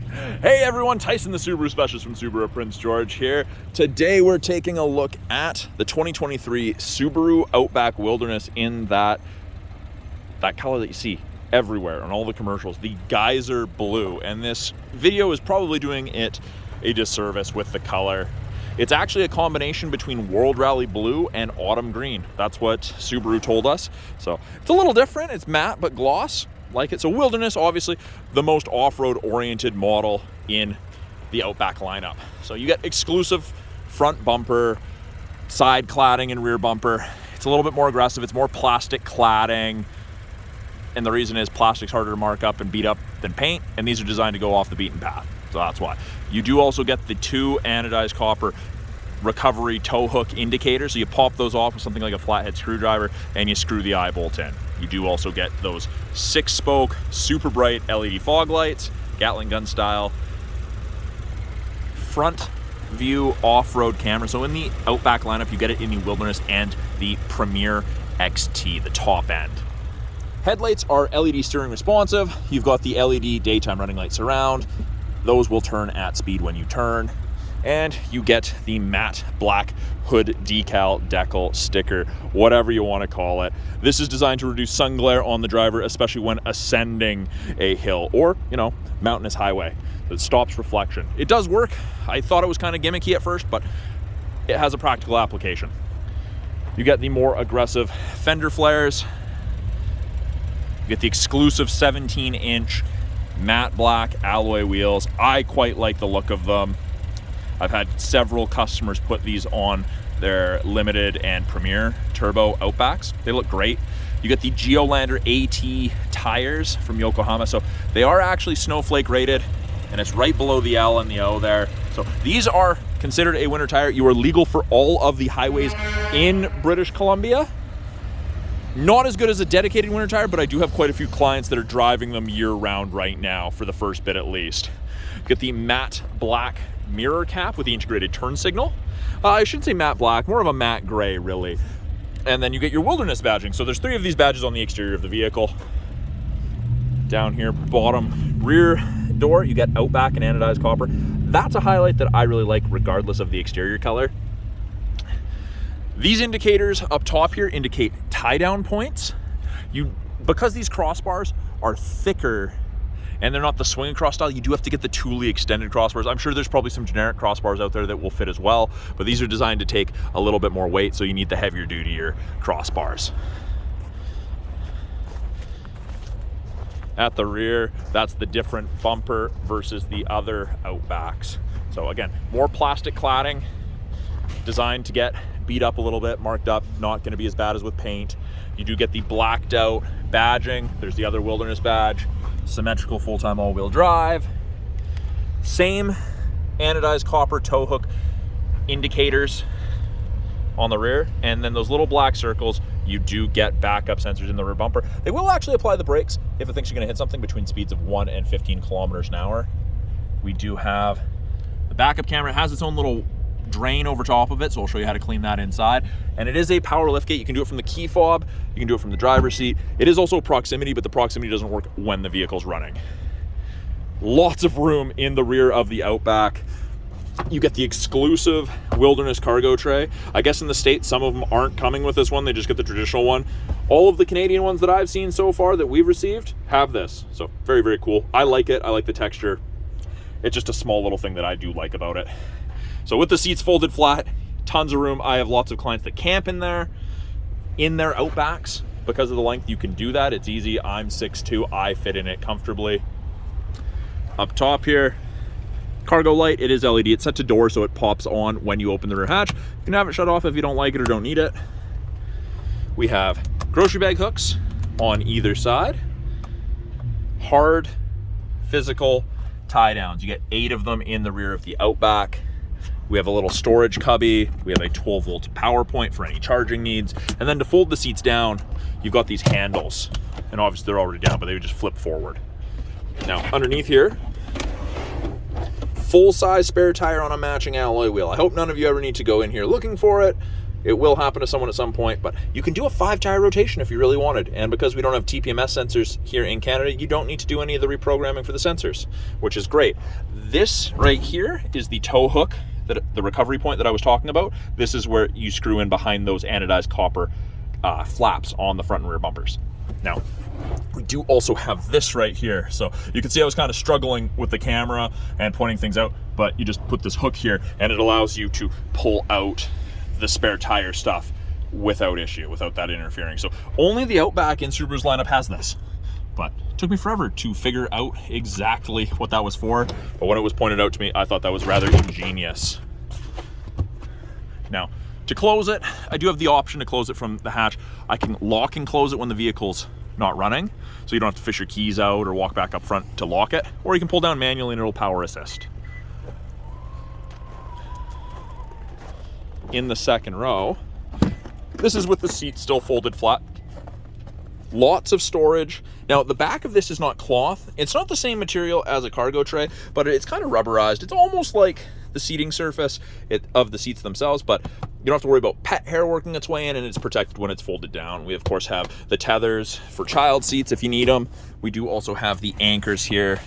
Hey everyone, Tyson the Subaru specialist from Subaru Prince George here. Today we're taking a look at the 2023 Subaru Outback Wilderness in that color that you see everywhere on all the commercials, the Geyser Blue. And this video is probably doing it a disservice with the color. It's actually a combination between World Rally Blue and Autumn Green. That's what Subaru told us. So it's a little different. It's matte but gloss. Like it. So Wilderness, obviously the most off-road oriented model in the Outback lineup. So you get exclusive front bumper, side cladding and rear bumper. It's a little bit more aggressive. It's more plastic cladding. And the reason is plastic's harder to mark up and beat up than paint. And these are designed to go off the beaten path. So that's why. You do also get the two anodized copper recovery tow hook indicators. So you pop those off with something like a flathead screwdriver and you screw the eye bolt in. You do also get those 6-spoke, super bright LED fog lights, Gatling gun style, front view off-road camera. So in the Outback lineup, you get it in the Wilderness and the Premier XT, the top end. Headlights are LED steering responsive. You've got the LED daytime running light surround. Those will turn at speed when you turn. And you get the matte black hood decal, decal, sticker, whatever you want to call it. This is designed to reduce sun glare on the driver, especially when ascending a hill or, mountainous highway. It stops reflection. It does work. I thought it was kind of gimmicky at first, but it has a practical application. You get the more aggressive fender flares. You get the exclusive 17-inch matte black alloy wheels. I quite like the look of them. I've had several customers put these on their limited and premier turbo Outbacks. They look great. You get the Geolander AT tires from Yokohama. So they are actually snowflake rated, and it's right below the L and the O there. So these are considered a winter tire. You are legal for all of the highways in British Columbia. Not as good as a dedicated winter tire, but I do have quite a few clients that are driving them year round right now for the first bit at least. You get the matte black mirror cap with the integrated turn signal. I shouldn't say matte black, more of a matte gray really. And then you get your Wilderness badging. So there's 3 of these badges on the exterior of the vehicle. Down here, bottom rear door, you get Outback and anodized copper. That's a highlight that I really like regardless of the exterior color. These indicators up top here indicate tie down points. Because these crossbars are thicker and they're not the swing across style, you do have to get the Thule extended crossbars. I'm sure there's probably some generic crossbars out there that will fit as well, but these are designed to take a little bit more weight, so you need the heavier dutier crossbars. At the rear, that's the different bumper versus the other Outbacks. So again, more plastic cladding, designed to get beat up a little bit, marked up, not going to be as bad as with paint. You do get the blacked out badging. There's the other Wilderness badge. Symmetrical full-time all-wheel drive. Same anodized copper tow hook indicators on the rear, and then those little black circles, you do get backup sensors in the rear bumper. They will actually apply the brakes if it thinks you're going to hit something between speeds of 1 and 15 kilometers an hour. We do have the backup camera. It has its own little drain over top of it, so I'll show you how to clean that inside. And it is a power liftgate. You can do it from the key fob, you can do it from the driver's seat. It is also proximity, but the proximity doesn't work when the vehicle's running. Lots of room in the rear of the Outback. You get the exclusive Wilderness cargo tray. I guess in the States, some of them aren't coming with this one. They just get the traditional one. All of the Canadian ones that I've seen so far that we've received have this. So very, very cool. I like it. I like the texture. It's just a small little thing that I do like about it. So with the seats folded flat, tons of room. I have lots of clients that camp in their Outbacks. Because of the length, you can do that. It's easy. I'm 6'2", I fit in it comfortably. Up top here, cargo light, it is LED. It's set to door, so it pops on when you open the rear hatch. You can have it shut off if you don't like it or don't need it. We have grocery bag hooks on either side. Hard, physical tie downs. You get 8 of them in the rear of the Outback. We have a little storage cubby. We have a 12-volt power point for any charging needs. And then to fold the seats down, you've got these handles. And obviously they're already down, but they would just flip forward. Now, underneath here, full-size spare tire on a matching alloy wheel. I hope none of you ever need to go in here looking for it. It will happen to someone at some point, but you can do a 5-tire rotation if you really wanted. And because we don't have TPMS sensors here in Canada, you don't need to do any of the reprogramming for the sensors, which is great. This right here is the tow hook, the recovery point that I was talking about. This is where you screw in behind those anodized copper flaps on the front and rear bumpers. Now, we do also have this right here. So you can see I was kind of struggling with the camera and pointing things out, but you just put this hook here and it allows you to pull out the spare tire stuff without issue, without that interfering. So only the Outback in Subaru's lineup has this, but it took me forever to figure out exactly what that was for. But when it was pointed out to me, I thought that was rather ingenious. Now, to close it, I do have the option to close it from the hatch. I can lock and close it when the vehicle's not running, so you don't have to fish your keys out or walk back up front to lock it, or you can pull down manually and it'll power assist. In the second row, this is with the seat still folded flat. Lots of storage. Now, the back of this is not cloth. It's not the same material as a cargo tray, but it's kind of rubberized. It's almost like the seating surface of the seats themselves, but you don't have to worry about pet hair working its way in, and it's protected when it's folded down. We, of course, have the tethers for child seats if you need them. We do also have the anchors here,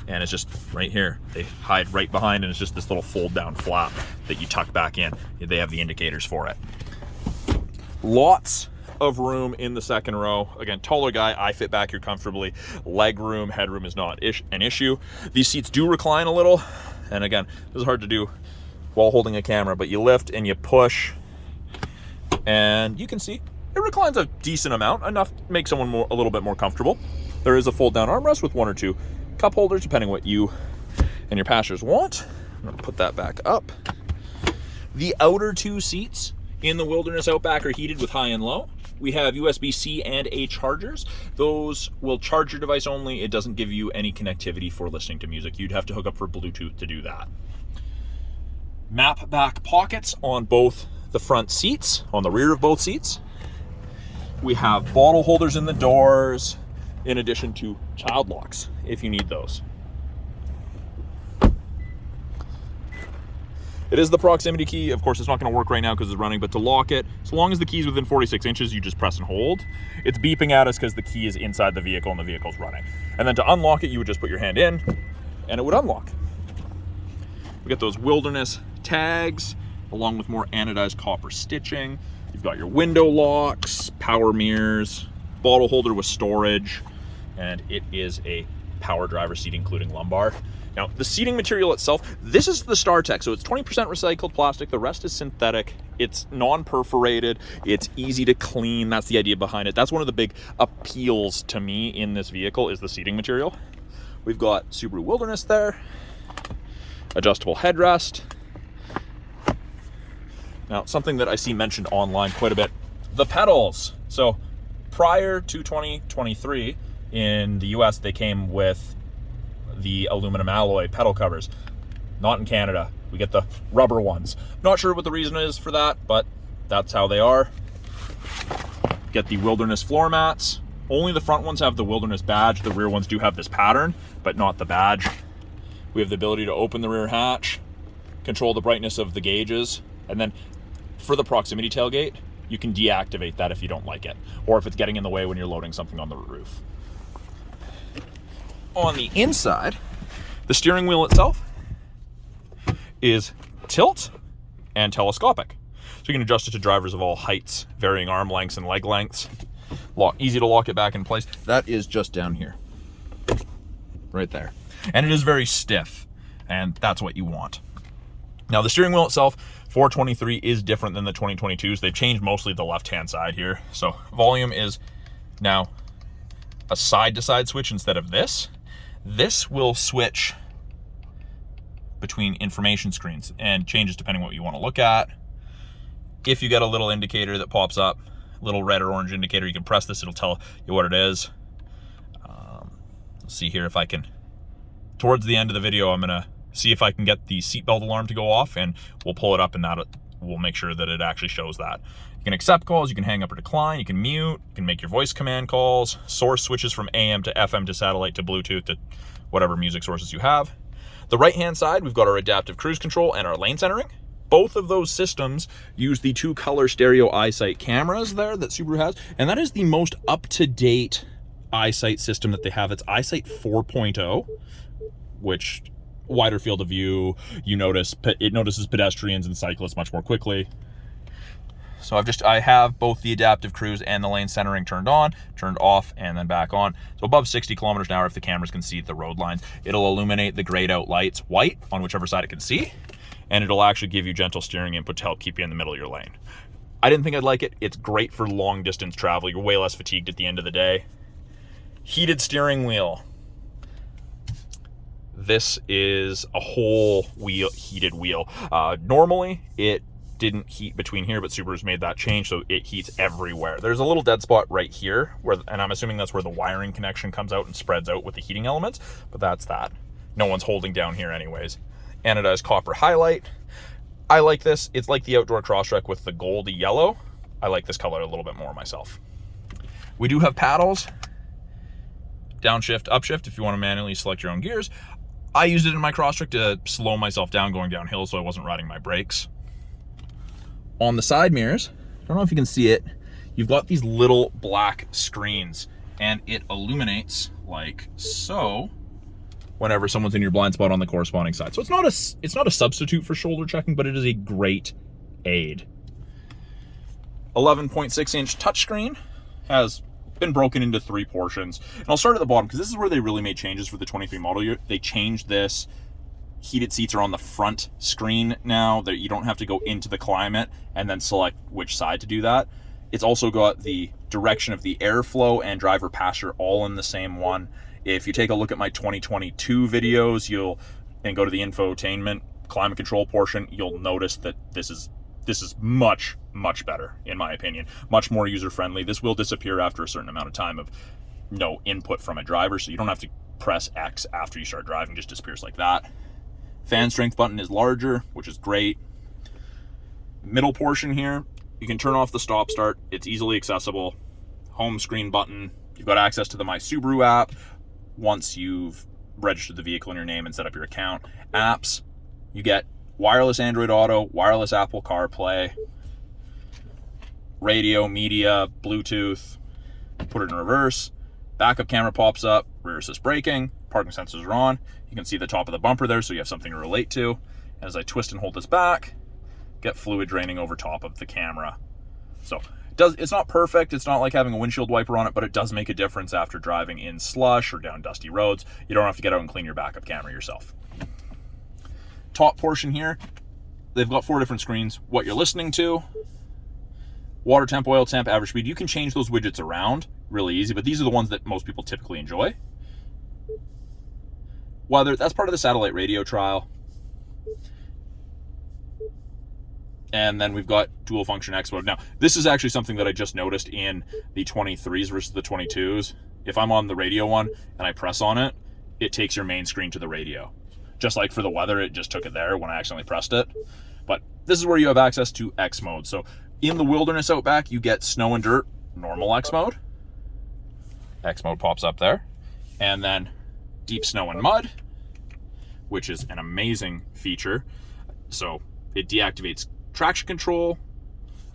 and it's just right here. They hide right behind, and it's just this little fold-down flap that you tuck back in. They have the indicators for it. Lots of room in the second row. Again, taller guy, I fit back here comfortably. Leg room, headroom is not an issue. These seats do recline a little, and again, this is hard to do while holding a camera, but you lift and you push, and you can see it reclines a decent amount, enough to make someone a little bit more comfortable. There is a fold-down armrest with 1 or 2 cup holders, depending what you and your passengers want. I'm gonna put that back up. The outer 2 seats in the Wilderness Outback are heated with high and low. We have USB-C and A chargers. Those will charge your device only. It doesn't give you any connectivity for listening to music. You'd have to hook up for Bluetooth to do that. Map back pockets on both the front seats, on the rear of both seats. We have bottle holders in the doors, in addition to child locks if you need those. It is the proximity key. Of course, it's not going to work right now because it's running, but to lock it, so long as the key's within 46 inches, you just press and hold. It's beeping at us because the key is inside the vehicle and the vehicle's running. And then to unlock it, you would just put your hand in and it would unlock. We got those Wilderness tags along with more anodized copper stitching. You've got your window locks, power mirrors, bottle holder with storage, and it is a power driver seat including lumbar. Now, the seating material itself, this is the StarTech, so it's 20% recycled plastic. The rest is synthetic. It's non-perforated. It's easy to clean. That's the idea behind it. That's one of the big appeals to me in this vehicle is the seating material. We've got Subaru Wilderness there, adjustable headrest. Now, something that I see mentioned online quite a bit, the pedals. So prior to 2023 in the US, they came with the aluminum alloy pedal covers. Not in Canada. We get the rubber ones. Not sure what the reason is for that, but that's how they are. Get the Wilderness floor mats. Only the front ones have the Wilderness badge. The rear ones do have this pattern, but not the badge. We have the ability to open the rear hatch, control the brightness of the gauges, and then for the proximity tailgate, you can deactivate that if you don't like it, or if it's getting in the way when you're loading something on the roof. On the inside, the steering wheel itself is tilt and telescopic. So you can adjust it to drivers of all heights, varying arm lengths and leg lengths. Easy to lock it back in place. That is just down here, right there. And it is very stiff, and that's what you want. Now, the steering wheel itself for 23 is different than the 2022s. They've changed mostly the left-hand side here. So volume is now a side-to-side switch instead of this. This will switch between information screens and changes depending on what you want to look at. If you get a little indicator that pops up, little red or orange indicator, you can press this, it'll tell you what it is. Let's see here if I can, towards the end of the video, I'm gonna see if I can get the seatbelt alarm to go off, and we'll pull it up, and that will make sure that it actually shows that. You can accept calls, you can hang up or decline, you can mute, you can make your voice command calls, source switches from AM to FM to satellite to Bluetooth to whatever music sources you have. The right-hand side, we've got our adaptive cruise control and our lane centering. both of those systems use the 2-color stereo EyeSight cameras there that Subaru has, and that is the most up-to-date EyeSight system that they have. It's EyeSight 4.0, which wider field of view, it notices pedestrians and cyclists much more quickly. So I have both the adaptive cruise and the lane centering turned on, turned off, and then back on. So above 60 kilometers an hour, if the cameras can see the road lines, it'll illuminate the grayed out lights white on whichever side it can see, and it'll actually give you gentle steering input to help keep you in the middle of your lane. I didn't think I'd like it. It's great for long distance travel. You're way less fatigued at the end of the day. Heated steering wheel. This is a whole heated wheel. Normally it didn't heat between here, but Subaru's made that change, so it heats everywhere. There's a little dead spot right here, and I'm assuming that's where the wiring connection comes out and spreads out with the heating elements, but that's that. No one's holding down here anyways. And it has copper highlight. I like this. It's like the outdoor Crosstrek with the goldy yellow. I like this color a little bit more myself. We do have paddles. Downshift, upshift if you want to manually select your own gears. I used it in my Crosstrek to slow myself down going downhill so I wasn't riding my brakes. On the side mirrors, I don't know if you can see it, you've got these little black screens, and it illuminates like so whenever someone's in your blind spot on the corresponding side. So it's not a substitute for shoulder checking, but it is a great aid. 11.6-inch touchscreen, has been broken into 3 portions. And I'll start at the bottom because this is where they really made changes for the 23 model year. They changed this. Heated seats are on the front screen now, that you don't have to go into the climate and then select which side to do that. It's also got the direction of the airflow and driver passenger all in the same one. If you take a look at my 2022 videos, and go to the infotainment climate control portion, you'll notice that this is much better, in my opinion. Much more user-friendly. This will disappear after a certain amount of time of no input from a driver, so you don't have to press X after you start driving, it just disappears like that. Fan strength button is larger, which is great. Middle portion here, you can turn off the stop start. It's easily accessible. Home screen button. You've got access to the My Subaru app once you've registered the vehicle in your name and set up your account. Apps, you get wireless Android Auto, wireless Apple CarPlay, radio, media, Bluetooth. Put it in reverse. Backup camera pops up, rear assist braking, parking sensors are on. You can see the top of the bumper there, so you have something to relate to. And as I twist and hold this back, get fluid draining over top of the camera. So it's not perfect. It's not like having a windshield wiper on it, but it does make a difference after driving in slush or down dusty roads. You don't have to get out and clean your backup camera yourself. Top portion here, they've got 4 different screens. What you're listening to, water temp, oil temp, average speed. You can change those widgets around really easy, but these are the ones that most people typically enjoy. Weather, that's part of the satellite radio trial. And then we've got dual function X mode. Now, this is actually something that I just noticed in the 23s versus the 22s. If I'm on the radio one and I press on it, it takes your main screen to the radio. Just like for the weather, it just took it there when I accidentally pressed it. But this is where you have access to X mode. So in the wilderness Outback, you get snow and dirt, normal X mode. X mode pops up there. And then deep snow and mud, which is an amazing feature. So it deactivates traction control,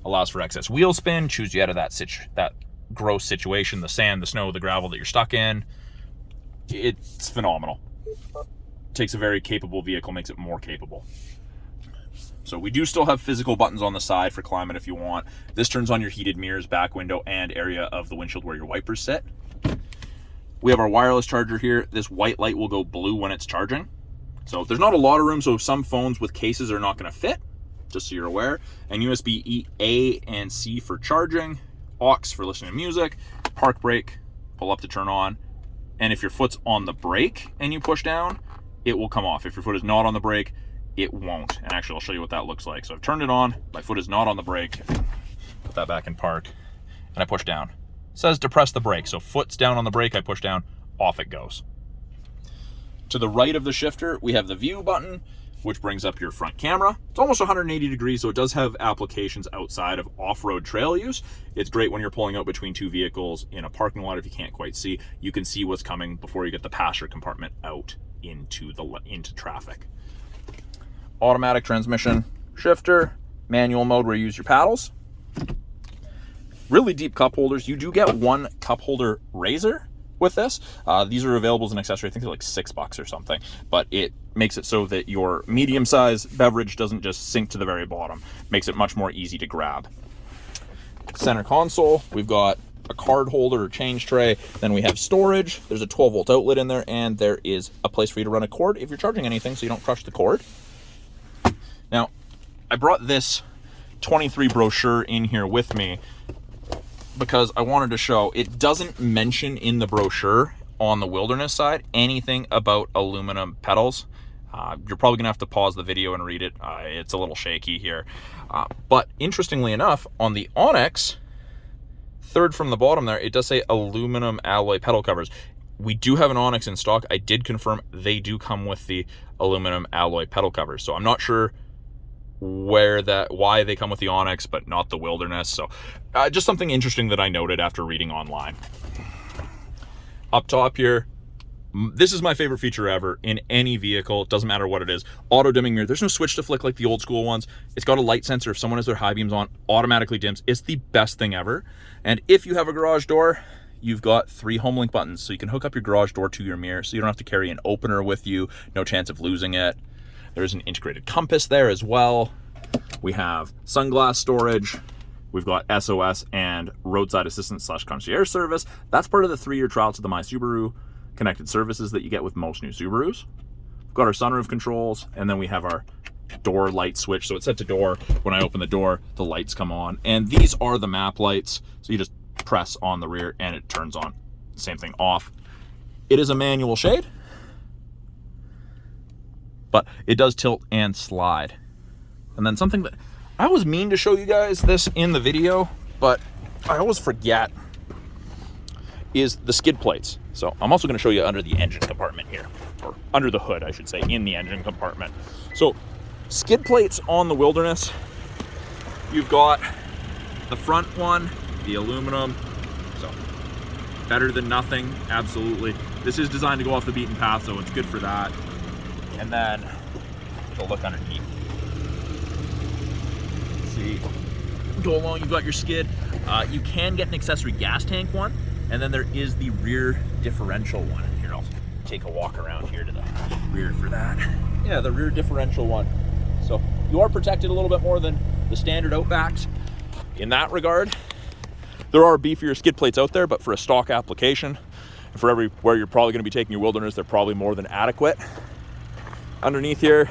allows for excess wheel spin, chews you out of that gross situation, the sand, the snow, the gravel that you're stuck in. It's phenomenal. Takes a very capable vehicle, makes it more capable. So we do still have physical buttons on the side for climate if you want. This turns on your heated mirrors, back window, and area of the windshield where your wipers sit. We have our wireless charger here. This white light will go blue when it's charging. So there's not a lot of room, so some phones with cases are not going to fit, just so you're aware. And USB A and C for charging, aux for listening to music, park brake, pull up to turn on. And if your foot's on the brake and you push down, it will come off. If your foot is not on the brake, it won't. And actually, I'll show you what that looks like. So I've turned it on, my foot is not on the brake, put that back in park, and I push down. It says to press the brake. So foot's down on the brake, I push down, off it goes. To the right of the shifter, we have the view button, which brings up your front camera. It's almost 180 degrees, so it does have applications outside of off-road trail use. It's great when you're pulling out between 2 vehicles in a parking lot if you can't quite see. You can see what's coming before you get the passenger compartment out into traffic. Automatic transmission, shifter, manual mode where you use your paddles. Really deep cup holders. You do get one cup holder razor with this. These are available as an accessory. I think they're like $6 or something, but it makes it so that your medium-sized beverage doesn't just sink to the very bottom. Makes it much more easy to grab. Center console, we've got a card holder or change tray. Then we have storage. There's a 12-volt outlet in there, and there is a place for you to run a cord if you're charging anything, so you don't crush the cord. Now, I brought this 23 brochure in here with me because I wanted to show, it doesn't mention in the brochure on the Wilderness side anything about aluminum pedals. You're probably gonna have to pause the video and read it. It's a little shaky here. But interestingly enough, on the Onyx, third from the bottom there, it does say aluminum alloy pedal covers. We do have an Onyx in stock. I did confirm they do come with the aluminum alloy pedal covers. So I'm not sure why they come with the Onyx but not the Wilderness. So just something interesting that I noted after reading online. Up top here, this is my favorite feature ever in any vehicle. It doesn't matter what it is. Auto dimming mirror. There's no switch to flick like the old school ones. It's got a light sensor. If someone has their high beams on, automatically dims. It's the best thing ever. And if you have a garage door, you've got 3 home link buttons, so you can hook up your garage door to your mirror, so you don't have to carry an opener with you. No chance of losing it. There's an integrated compass there as well. We have sunglass storage. We've got SOS and roadside assistance / concierge service. That's part of the 3-year trial to the My Subaru connected services that you get with most new Subarus. We've got our sunroof controls, and then we have our door light switch. So it's set to door. When I open the door, the lights come on. And these are the map lights. So you just press on the rear and it turns on. Same thing off. It is a manual shade, but it does tilt and slide. And then something that I was mean to show you guys this in the video, but I always forget, is the skid plates. So I'm also going to show you under the engine compartment here, or under the hood, I should say, in the engine compartment. So skid plates on the Wilderness, you've got the front one, the aluminum, so better than nothing, absolutely. This is designed to go off the beaten path, so it's good for that. And then you'll look underneath. See, go along, you've got your skid. You can get an accessory gas tank one, and then there is the rear differential one. Here, I'll take a walk around here to the rear for that. Yeah, the rear differential one. So you are protected a little bit more than the standard Outbacks in that regard. There are beefier skid plates out there, but for a stock application, and for everywhere you're probably going to be taking your Wilderness, they're probably more than adequate. Underneath here,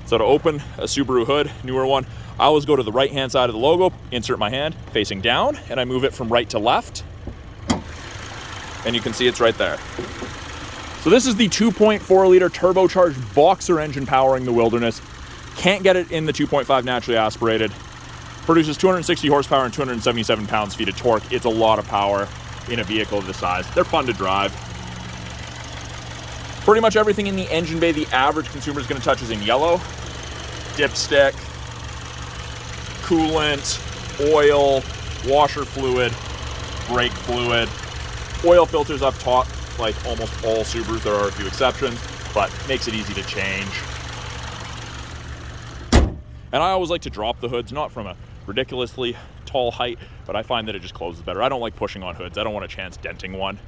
so to open a Subaru hood, newer one, I always go to the right-hand side of the logo, insert my hand facing down, and I move it from right to left. And you can see it's right there. So this is the 2.4 liter turbocharged BOXER engine powering the Wilderness. Can't get it in the 2.5 naturally aspirated. Produces 260 horsepower and 277 pounds-feet of torque. It's a lot of power in a vehicle of this size. They're fun to drive. Pretty much everything in the engine bay the average consumer is going to touch is in yellow. Dipstick, coolant, oil, washer fluid, brake fluid. Oil filters up top, like almost all Subarus. There are a few exceptions, but makes it easy to change. And I always like to drop the hoods, not from a ridiculously tall height, but I find that it just closes better. I don't like pushing on hoods. I don't want a chance denting one.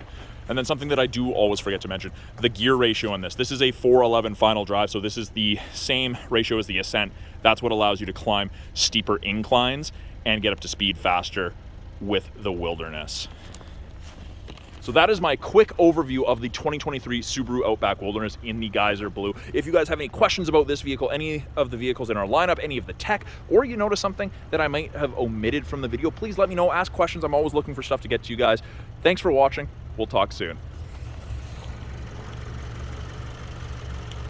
And then something that I do always forget to mention, the gear ratio on this. This is a 411 final drive, so this is the same ratio as the Ascent. That's what allows you to climb steeper inclines and get up to speed faster with the Wilderness. So that is my quick overview of the 2023 Subaru Outback Wilderness in the Geyser Blue. If you guys have any questions about this vehicle, any of the vehicles in our lineup, any of the tech, or you notice something that I might have omitted from the video, please let me know. Ask questions. I'm always looking for stuff to get to you guys. Thanks for watching. We'll talk soon.